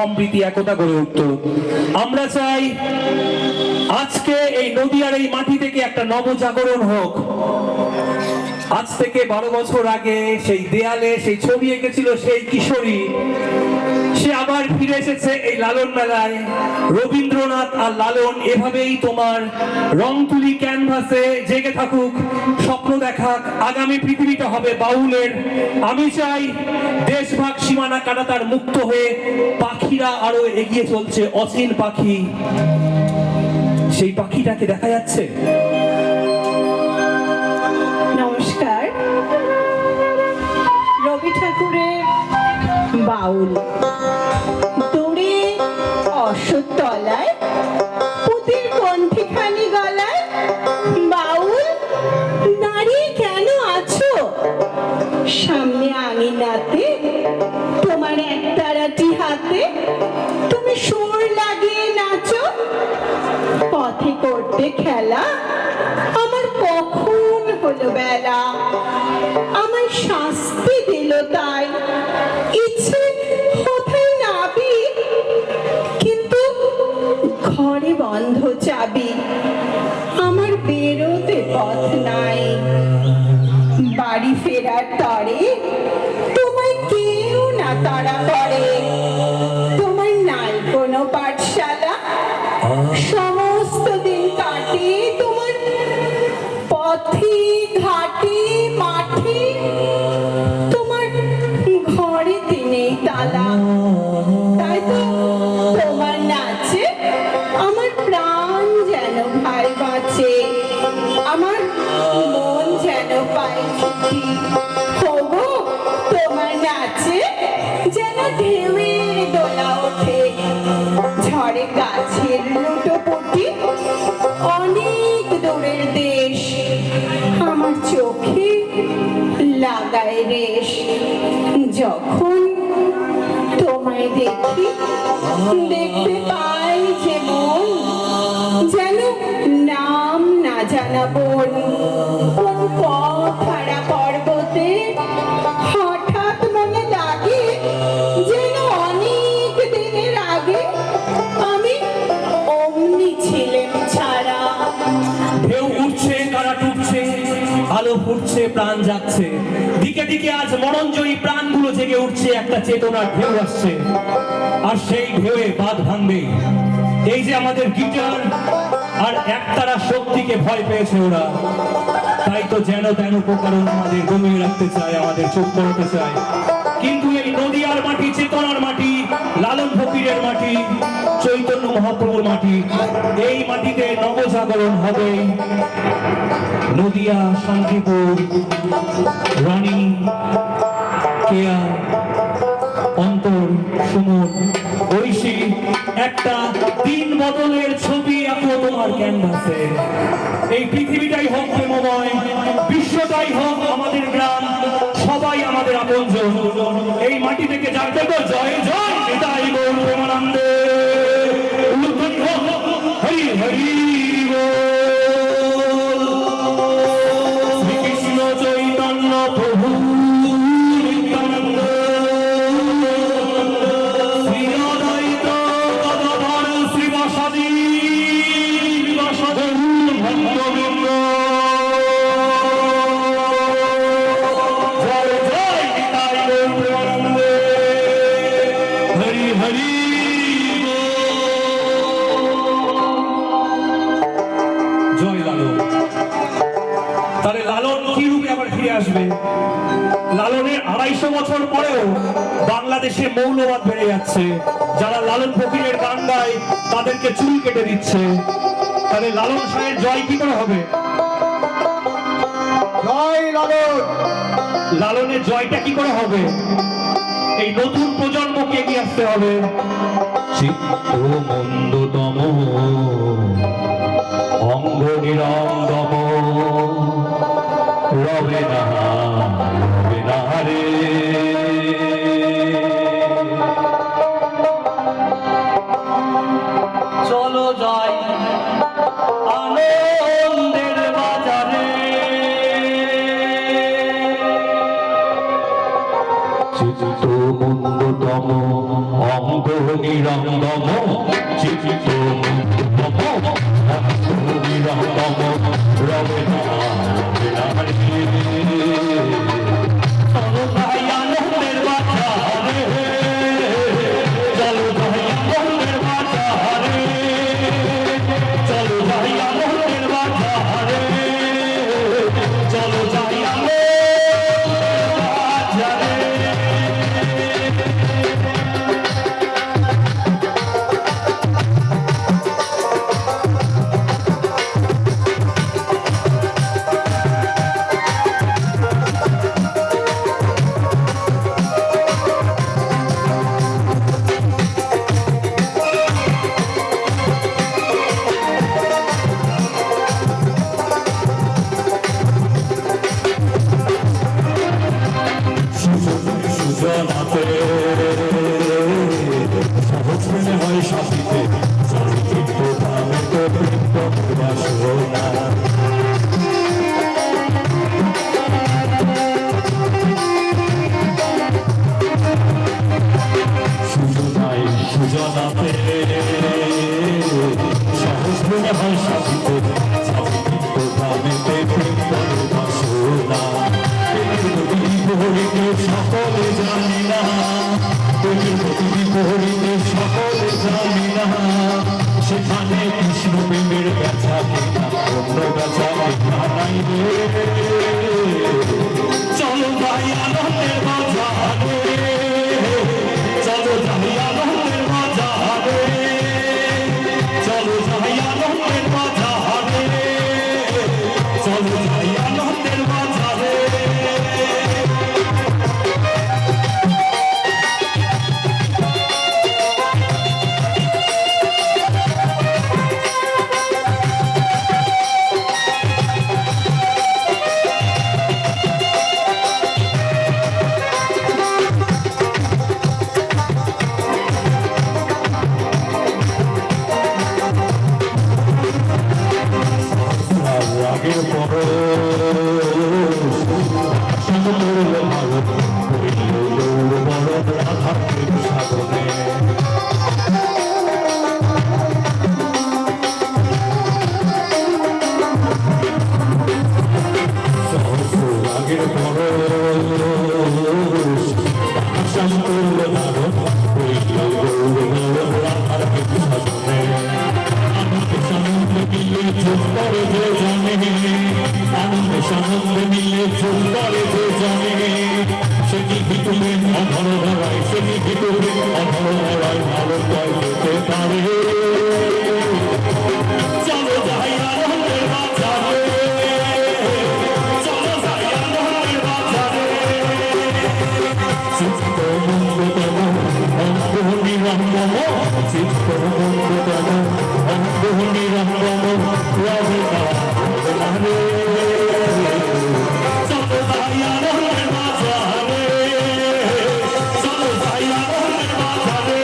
সম্প্রীতি একতা গড়ে উঠত। আমরা চাই আজকে এই নদিয়ার এই মাটি থেকে একটা নবজাগরণ হোক। আজ থেকে 12 বছর আগে সেই দেয়ালে সেই ছবি এঁকেছিল সেই কিশোরী, সে আবার ফিরে এসেছে এই লালন মেলায়। রবীন্দ্রনাথ আর লালন এভাবেই তোমার রং তুলি ক্যানভাসে জেগে থাকুক, স্বপ্ন দেখাক, আগামী পৃথিবীটা হবে বাউলের। আমি চাই দেশভাগ সীমানা কাটা তার মুক্ত হয়ে পাখিরা আরো এগিয়ে চলছে, অচিন পাখি। সেই পাখিটাকে দেখা যাচ্ছে। নমস্কার। রবি ঠাকুরের বাউল দূরে অশ্বতলায় পুতির কণ্ঠিখানি গলায়, বাউল দাঁড়িয়ে কেন আছো? সামনে আঙিনাতে তোমার একতারাটি হাতে, তুমি সুর লাগিয়ে নাচো। পথে করতে খেলা, আমার কখন হলো বেলা। আমার শাস্তি দিল তাই, ইচ্ছে কোথায় নাবি, কিন্তু ঘরে বন্ধ চাবি, আমার বেরোতে পথ নাই। বাড়ি ফেরার তরে তোমায় কেউ না তাড়া করে, তোমার নাই কোনো পাঠশালা, সমস্ত দিন কাটে তোমার পথে ঘাটে মাঠে, তোমার ঘরে নেই তালা। তাই তো তোমার নাচে আমার প্রাণ যেন ভাই বাঁচে, আমার মন যেন পায় ছুটি। হবো তোমার নাচে যেন ঢেউয়ের দোলা ওঠে, ঝড়ে গাছের লুটোপুটি, অনেক দূরের দেশ আমার চোখে লাগায় রেশ। যখন তোমায় দেখি দেখতে পাই যে মন যেন নাম না জানা বন। কোন পথ হারা পর্বতে হঠাৎ মনে লাগে যেন অনেক দিনের আগে আমি অমনি ছিলেন ছাড়া। ঢেউ উঠছে, কারা টুটছে, আলো ফুটছে, প্রাণ যাচ্ছে, দিকে দিকে আজ মরণজয়ী প্রাণগুলো জেগে উঠছে, একটা চেতনার ঢেউ আসছে। আর সেই ঢেউয়ে বাঁধ ভাঙবে এই যে আমাদের গিটার আর একতারা শক্তিকে ভয় পেয়েছে ওরা। তাই তো যেন তেন প্রকারণ আমাদের দমিয়ে রাখতে চায়, আমাদের চোখ পড়াতে চায়। কিন্তু এই নদিয়ার মাটি, চেতনার মাটি, লালন ফকিরের মাটি, চৈতন্য মহাপ্রভুর মাটি, এই মাটিতে নবজাগরণ হবে। নদিয়া, শান্তিপুর, রানী, কেয়া, অন্তর, সুমন, ঐশী, একটা দিন বদলের ছবি আঁকো তোমার ক্যানভাসে। এই পৃথিবীটাই হোক প্রেমময়, বিশ্বটাই হোক আমাদের গ্রাম, সবাই আমাদের আপনজন। এই মাটি থেকে জানতে তো জয় জয় নিতাই গৌর প্রেমানন্দে, হরি হরি বল। শ্রীকৃষ্ণ চৈতন্য প্রভু নিত্যানন্দ, শ্রী অদ্বৈত গদাধর শ্রীবাসাদি ভক্তবৃন্দ, জয় জয় নিতাই গৌর প্রেমানন্দে, হরি হরি জয় লালন। তাহলে লালন কি রূপে আবার ফিরে আসবে? লালনের 250 বছর পরেও বাংলাদেশে মৌলবাদ বেড়ে যাচ্ছে। যারা লালন ফকিরের গান গায় তাদেরকে চুল কেটে দিচ্ছে। তাহলে লালন সাহেব জয় কি করে হবে? জয় লালন। লালনের জয়টা কি করে হবে? এই নতুন প্রজন্মকে এগিয়ে আসতে হবে। চিত্ত মন্দতম অঙ্গ নিরঙ্গম রবে না রে। চলো যাই আনন্দের বাজারে, চিত্ত মন্দতম অঙ্গ নিরঙ্গম চিত্ত নিরঙ্গম রবে না চলো ভাই আনন্দের বাজারে চলো ভাই আনন্দের বাজারে চলো ভাই আনন্দের বাজারে চলো যাই আনন্দের বাজারে সুজনাতে সহজ মনে হয় সাথীতে চলচ্চিত্র ধামে তো বৃত্ত বাসনা সুজনায় সুজনাতে সহজ মনে হয় সাথীতে চলচ্চিত্র ধামে তো বৃত্ত বাসনা বিপরীতে সকলে জানি না বিপরীতে সকলে জানি না সেখানে কৃষ্ণ প্রেমের ব্যথা কিনা অন্য ব্যথা কিনা নাই রে চলো ভাই আনন্দের বাজারে চলো যাই আনন্দের বাজারে চলো যাই আনন্দের বাজারে চলো যাই আনন্দের বাজারে রাগের পর ভারত বড় রাধাকে সাধনে রাগের পর ভারত রাধাকে সাধনে মিলে চুপ করে যে জানে আনন্দ সানন্দ মিলে চুপ করে যে জানে সেটি ভিতরে অধর ধরায় সেটি ভিতরে অধর ধরায় ভালো যেতে পারে চলো যাই আনন্দের বাজারে চলো যাই আনন্দের বাজারে চিত্ত মঙ্গতম অঙ্গ নিরঙ্গম চিত্ত মঙ্গতম অঙ্গ নিরঙ্গম রবে না চলো যাই আনন্দের বাজারে চলো যাই আনন্দের বাজারে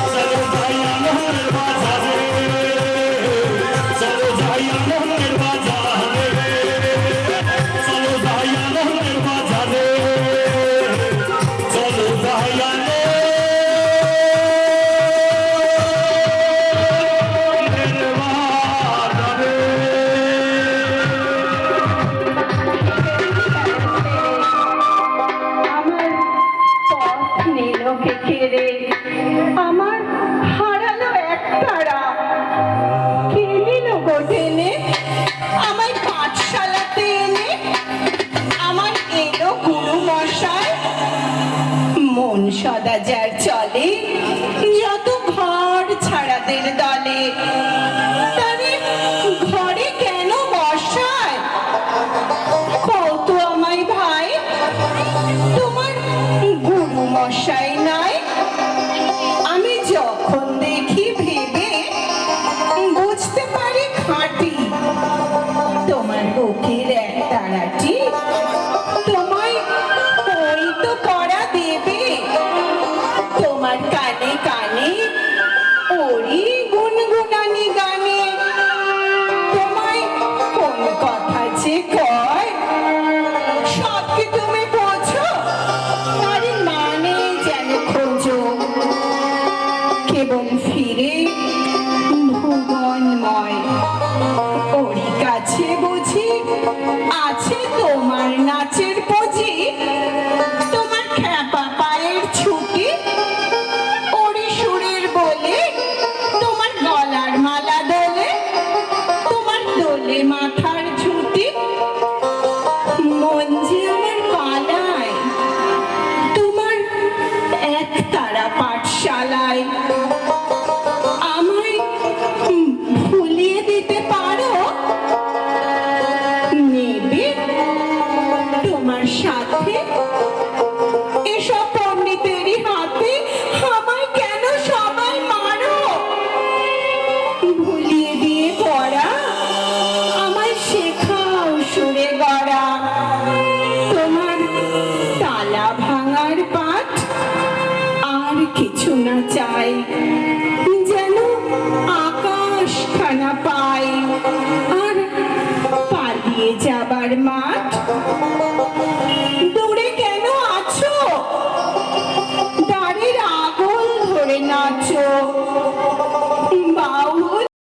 চলো যাই আনন্দের বাজারে চলো যাই আনন্দের বাজারে চলো যাই আনন্দের বাজারে চলো যাই আমার পথ নিল কে কেড়ে, আমার হারালো এক তারা, কে নিল গো টেনে আমায় পাঠশালাতে এনে, আমার এলো গুরু মশাই মন সদা যার চলে যত ঘর ছাড়াদের দলে, তারে ঘরে কেন বসায় কত আমায় ভাই, তোমার গুরু মশাই নাই, আমি যখন দেখি ভেবে বুঝতে পারি খাঁটি, তোমার বুকের এক তারাটি তোমায় ওই তো করা দেবে, তোমার কানে কানে ওরি গুনগুনানি গানে, তোমায় কোন কথা যে কয় সব কি তুমি বোঝো, আরে মানে যেন খোঁজো। কেবল ফিরে ভুবনময়। ওরই কাছে বুঝি আছে তোমার নাচের পুঁজি, তোমার খ্যাপা পায়ের ছুটি, ওরে সুরের বলে তোমার গলার মালা দোলে, তোমার দোলে মাথার ঝুঁটি। মন যে আমার পালায় তোমার একতারা পাঠশালায়। আমায় ভুলিয়ে দিতে পারো? নেবে তোমার সাথে এসব পণ্ডিতেরই হাতে? আমায় কেন সবাই মারো? ভুলিয়ে দিয়ে পড়া আমায় শেখাও সুরে গড়া। তোমার তালা ভাঙার পাঠ আর কিছু না চাই, যেন আকাশ খানা পাই আর পালিয়ে যাবার মাঠ।